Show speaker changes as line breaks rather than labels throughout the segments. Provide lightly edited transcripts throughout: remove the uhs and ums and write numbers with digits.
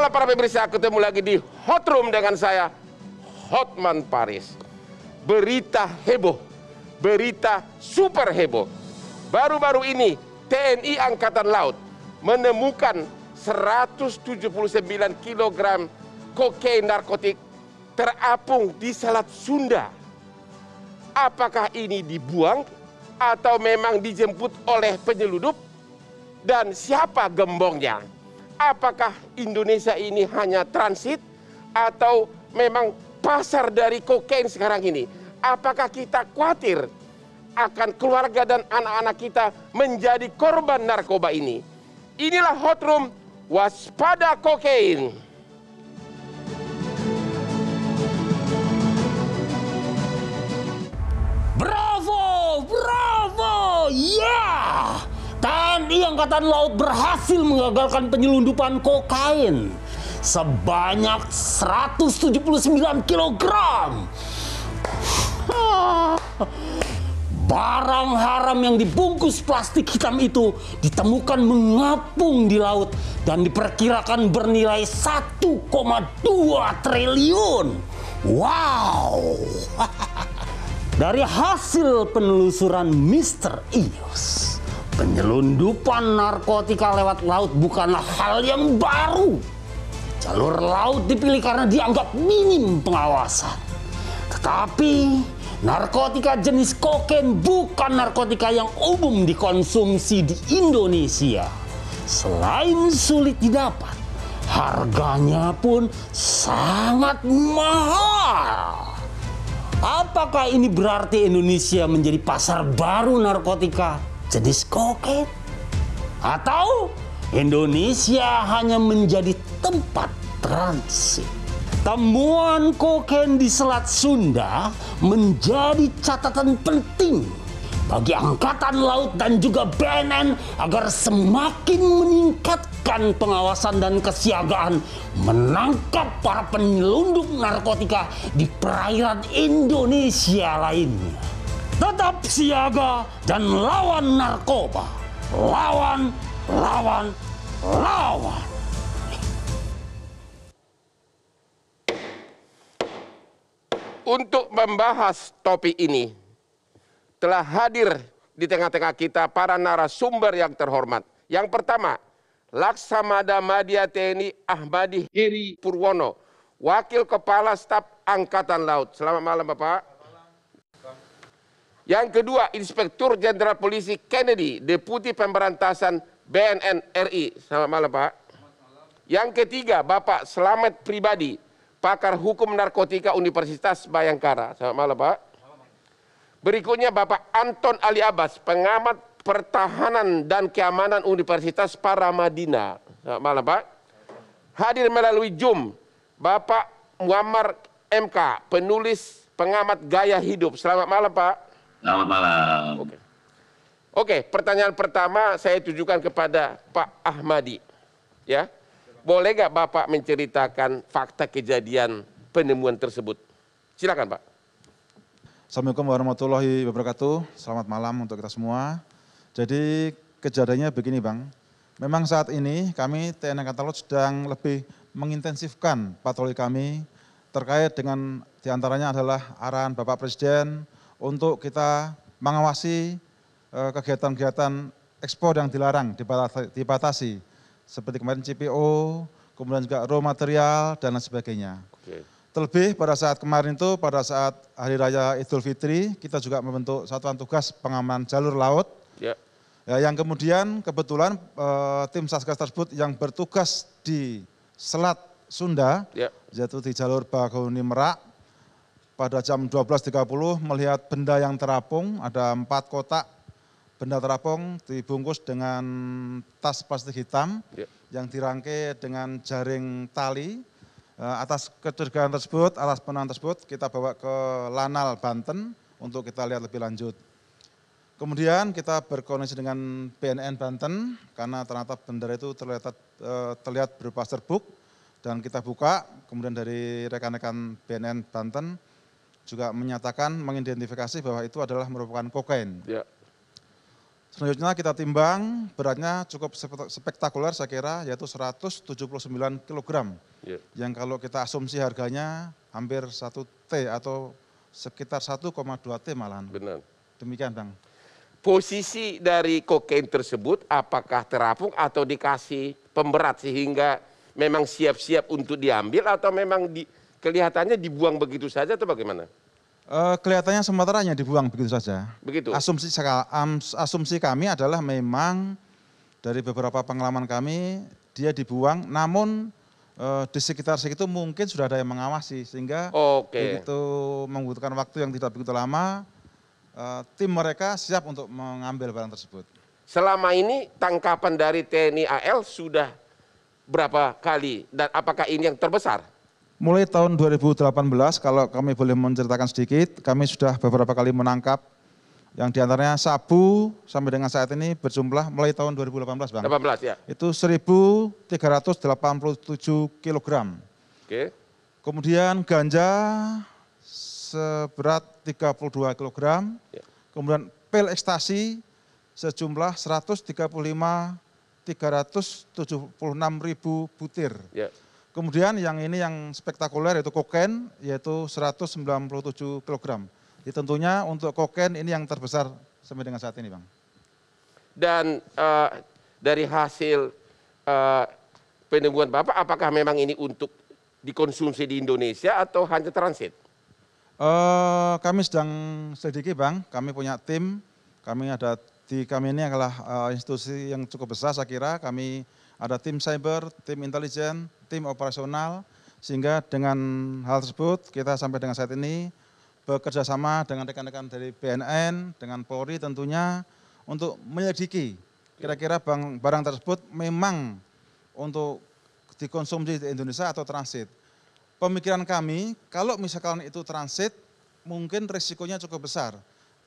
malam para pemirsa, ketemu lagi di Hot Room dengan saya, Hotman Paris. Berita heboh, berita super heboh. Baru-baru ini TNI Angkatan Laut menemukan 179 kg kokain narkotik terapung di Selat Sunda. Apakah ini dibuang atau memang dijemput oleh penyeludup? Dan siapa gembongnya? Apakah Indonesia ini hanya transit atau memang pasar dari kokain sekarang ini? Apakah kita khawatir akan keluarga dan anak-anak kita menjadi korban narkoba ini? Inilah Hot Room, waspada kokain.
Bravo, bravo, ya! TNI Angkatan Laut berhasil mengagalkan penyelundupan kokain sebanyak 179 kg. Barang haram yang dibungkus plastik hitam itu ditemukan mengapung di laut dan diperkirakan bernilai 1,2 triliun. Wow! Dari hasil penelusuran Mr. Ius, penyelundupan narkotika lewat laut bukanlah hal yang baru. Jalur laut dipilih karena dianggap minim pengawasan. Tetapi narkotika jenis kokain bukan narkotika yang umum dikonsumsi di Indonesia. Selain sulit didapat, harganya pun sangat mahal. Apakah ini berarti Indonesia menjadi pasar baru narkotika jenis kokain? Atau Indonesia hanya menjadi tempat transit? Temuan kokain di Selat Sunda menjadi catatan penting bagi Angkatan Laut dan juga BNN agar semakin meningkatkan pengawasan dan kesiagaan menangkap para penyelundup narkotika di perairan Indonesia lainnya. Tetap siaga dan lawan narkoba. Lawan, lawan, lawan.
Untuk membahas topik ini, telah hadir di tengah-tengah kita para narasumber yang terhormat. Yang pertama, Laksamada Madya TNI Ahmadi Heri Purwono, Wakil Kepala Staf Angkatan Laut. Selamat malam Bapak. Yang kedua, Inspektur Jenderal Polisi Kennedy, Deputi Pemberantasan BNN RI. Selamat malam Pak. Yang ketiga, Bapak Slamet Pribadi, Pakar Hukum Narkotika Universitas Bayangkara. Selamat malam Pak. Berikutnya Bapak Anton Ali Abbas, Pengamat Pertahanan dan Keamanan Universitas Paramadina. Selamat malam Pak. Hadir melalui Zoom Bapak Muammar MK, penulis pengamat gaya hidup. Selamat malam Pak.
Selamat malam.
Oke, pertanyaan pertama saya tujukan kepada Pak Ahmadi. Ya, boleh nggak Bapak menceritakan fakta kejadian penemuan tersebut? Silakan Pak.
Assalamualaikum warahmatullahi wabarakatuh. Selamat malam untuk kita semua. Jadi kejadiannya begini Bang. Memang saat ini kami TNI Angkatan Laut sedang lebih mengintensifkan patroli kami terkait dengan diantaranya adalah arahan Bapak Presiden untuk kita mengawasi kegiatan-kegiatan ekspor yang dilarang, dibatasi. Seperti kemarin CPO, kemudian juga raw material dan lain sebagainya.
Oke.
Terlebih pada saat kemarin itu, pada saat Hari Raya Idul Fitri, kita juga membentuk satuan tugas pengamanan jalur laut.
Ya.
Ya, yang kemudian kebetulan tim Satgas tersebut yang bertugas di Selat Sunda,
Ya.
yaitu di jalur Bakahuni Merak, pada jam 12.30 melihat benda yang terapung, ada 4 kotak benda terapung dibungkus dengan tas plastik hitam
Ya.
yang dirangkai dengan jaring tali. Atas kecurigaan tersebut, atas penemuan tersebut, kita bawa ke Lanal, Banten untuk kita lihat lebih lanjut. Kemudian kita berkoordinasi dengan BNN Banten, karena ternyata bendera itu terlihat berupa serbuk, dan kita buka, kemudian dari rekan-rekan BNN Banten juga menyatakan, mengidentifikasi bahwa itu adalah merupakan kokain.
Ya.
Selanjutnya kita timbang, beratnya cukup spektakuler saya kira, yaitu 179 kg.
Ya.
Yang kalau kita asumsi harganya hampir 1 T atau sekitar 1,2 T malahan.
Benar.
Demikian Bang.
Posisi dari kokain tersebut apakah terapung atau dikasih pemberat sehingga memang siap-siap untuk diambil atau memang kelihatannya dibuang begitu saja atau bagaimana?
Kelihatannya sementara hanya dibuang begitu saja.
Begitu.
Asumsi kami adalah memang dari beberapa pengalaman kami dia dibuang, namun di sekitar situ mungkin sudah ada yang mengawasi sehingga begitu membutuhkan waktu yang tidak begitu lama, tim mereka siap untuk mengambil barang tersebut.
Selama ini tangkapan dari TNI AL sudah berapa kali dan apakah ini yang terbesar?
Mulai tahun 2018, kalau kami boleh menceritakan sedikit, kami sudah beberapa kali menangkap, yang diantaranya sabu sampai dengan saat ini berjumlah mulai tahun 2018 Bang.
18 ya.
Itu 1.387 kg.
Oke.
Kemudian ganja seberat 32 kg.
Ya.
Kemudian pil ekstasi sejumlah 376.000 butir.
Ya.
Kemudian yang ini yang spektakuler yaitu kokain, yaitu 197 kg. Jadi tentunya untuk kokain ini yang terbesar sampai dengan saat ini Bang.
Dan dari hasil penemuan Bapak, apakah memang ini untuk dikonsumsi di Indonesia atau hanya transit?
Kami sedang selidiki Bang, kami punya tim, kami ini adalah institusi yang cukup besar saya kira, kami ada tim cyber, tim intelijen, tim operasional, sehingga dengan hal tersebut kita sampai dengan saat ini bekerja sama dengan rekan-rekan dari BNN, dengan Polri tentunya untuk menyelidiki kira-kira barang tersebut memang untuk dikonsumsi di Indonesia atau transit. Pemikiran kami, kalau misalkan itu transit, mungkin risikonya cukup besar.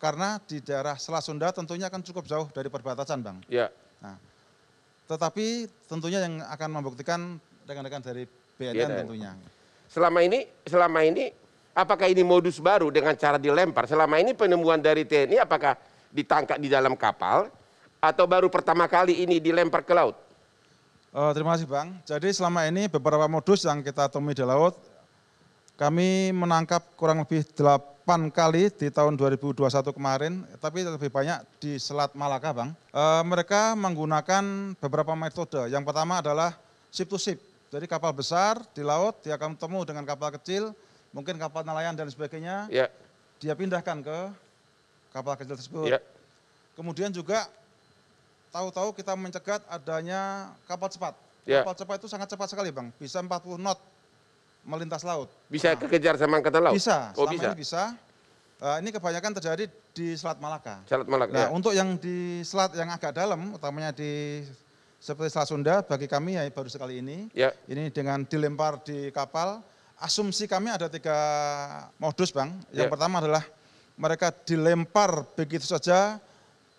Karena di daerah Selat Sunda tentunya akan cukup jauh dari perbatasan Bang.
Ya.
Nah, tetapi tentunya yang akan membuktikan rekan-rekan dari BNN tentunya.
Selama ini apakah ini modus baru dengan cara dilempar? Selama ini penemuan dari TNI apakah ditangkap di dalam kapal atau baru pertama kali ini dilempar ke laut?
Terima kasih Bang. Jadi selama ini beberapa modus yang kita temui di laut, kami menangkap kurang lebih 8 kali di tahun 2021 kemarin, tapi lebih banyak di Selat Malaka Bang. Mereka menggunakan beberapa metode. Yang pertama adalah ship to ship. Jadi kapal besar di laut, dia akan bertemu dengan kapal kecil, mungkin kapal nelayan dan sebagainya,
Ya.
dia pindahkan ke kapal kecil tersebut.
Ya.
Kemudian juga tahu-tahu kita mencegat adanya kapal cepat.
Ya.
Kapal cepat itu sangat cepat sekali Bang, bisa 40 knot melintas laut.
Bisa kekejar sama angkatan laut?
Bisa,
Oh,
selama
bisa.
ini bisa. Ini kebanyakan terjadi di Selat Malaka.
Selat Malaka.
Nah,
Ya.
untuk yang di selat yang agak dalam, utamanya di seperti Selat Sunda, bagi kami ya baru sekali ini.
Ya.
Ini dengan dilempar di kapal. Asumsi kami ada 3 modus Bang. Yang
Ya.
pertama adalah mereka dilempar begitu saja,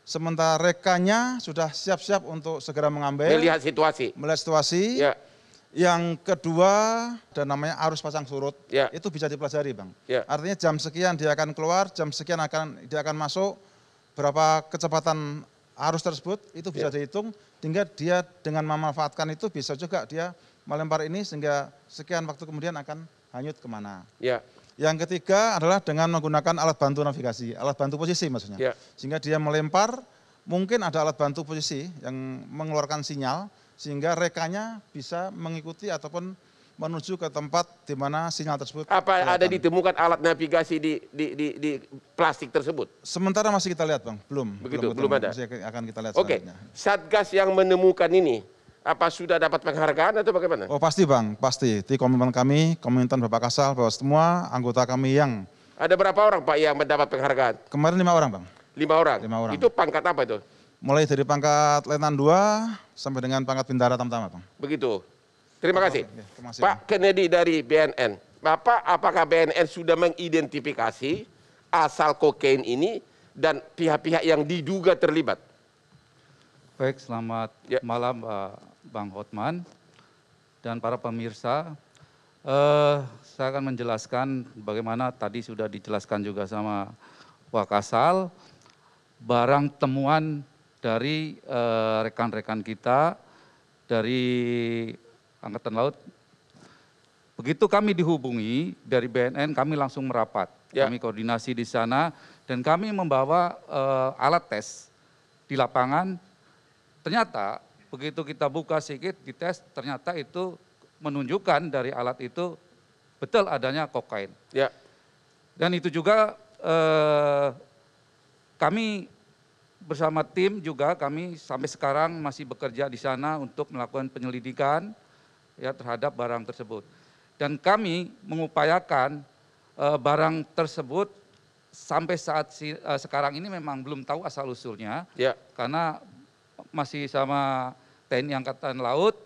sementara rekannya sudah siap-siap untuk segera mengambil.
Melihat situasi.
Melihat situasi.
Ya.
Yang kedua, ada namanya arus pasang surut,
Ya.
itu bisa dipelajari Bang.
Ya.
Artinya jam sekian dia akan keluar, jam sekian dia akan masuk, berapa kecepatan arus tersebut, itu bisa dihitung, sehingga dia dengan memanfaatkan itu bisa juga dia melempar ini sehingga sekian waktu kemudian akan hanyut kemana.
Ya.
Yang ketiga adalah dengan menggunakan alat bantu navigasi, alat bantu posisi maksudnya.
Ya.
Sehingga dia melempar, mungkin ada alat bantu posisi yang mengeluarkan sinyal, sehingga rekannya bisa mengikuti ataupun menuju ke tempat di mana sinyal tersebut.
Apa ada
kelihatan.
ditemukan alat navigasi di plastik tersebut?
Sementara masih kita lihat Bang, belum.
Begitu,
ketemu.
belum ada.
Masih akan kita lihat
Oke,
selanjutnya.
Satgas yang menemukan ini, apa sudah dapat penghargaan atau bagaimana?
Oh pasti Bang, pasti. Di komitmen kami, komitmen Bapak Kasal, bahwa semua anggota kami yang
Ada berapa orang Pak yang mendapat penghargaan?
kemarin 5 orang Bang.
5 orang.
5 orang.
Itu pangkat apa itu?
Mulai dari pangkat Letnan 2 sampai dengan pangkat Bintara Tamtama Bang.
Begitu. Terima kasih.
Oke, terima kasih,
Pak Kennedy dari BNN. Bapak, apakah BNN sudah mengidentifikasi asal kokain ini dan pihak-pihak yang diduga terlibat?
Baik, selamat
Ya.
malam Bang Hotman dan para pemirsa. Saya akan menjelaskan bagaimana tadi sudah dijelaskan juga sama Wakasal, barang temuan dari rekan-rekan kita dari Angkatan Laut. Begitu kami dihubungi dari BNN, kami langsung merapat.
Ya.
Kami koordinasi di sana dan kami membawa alat tes di lapangan. Ternyata begitu kita buka sedikit, dites, ternyata itu menunjukkan dari alat itu betul adanya kokain.
Ya.
Dan itu juga kami bersama tim juga, kami sampai sekarang masih bekerja di sana untuk melakukan penyelidikan ya terhadap barang tersebut. Dan kami mengupayakan barang tersebut sampai saat sekarang ini memang belum tahu asal-usulnya.
Ya.
Karena masih sama TNI Angkatan Laut,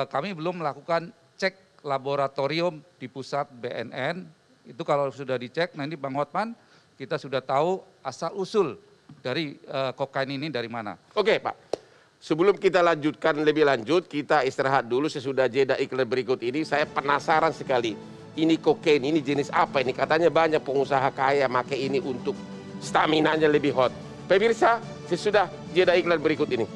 kami belum melakukan cek laboratorium di pusat BNN. Itu kalau sudah dicek, nanti Bang Hotman, kita sudah tahu asal-usul dari kokain ini dari mana.
Oke Pak, sebelum kita lanjutkan lebih lanjut, kita istirahat dulu sesudah jeda iklan berikut ini. Saya penasaran sekali, ini kokain, ini jenis apa ini? Katanya banyak pengusaha kaya pakai ini untuk stamina-nya lebih hot. Pemirsa, sesudah jeda iklan berikut ini.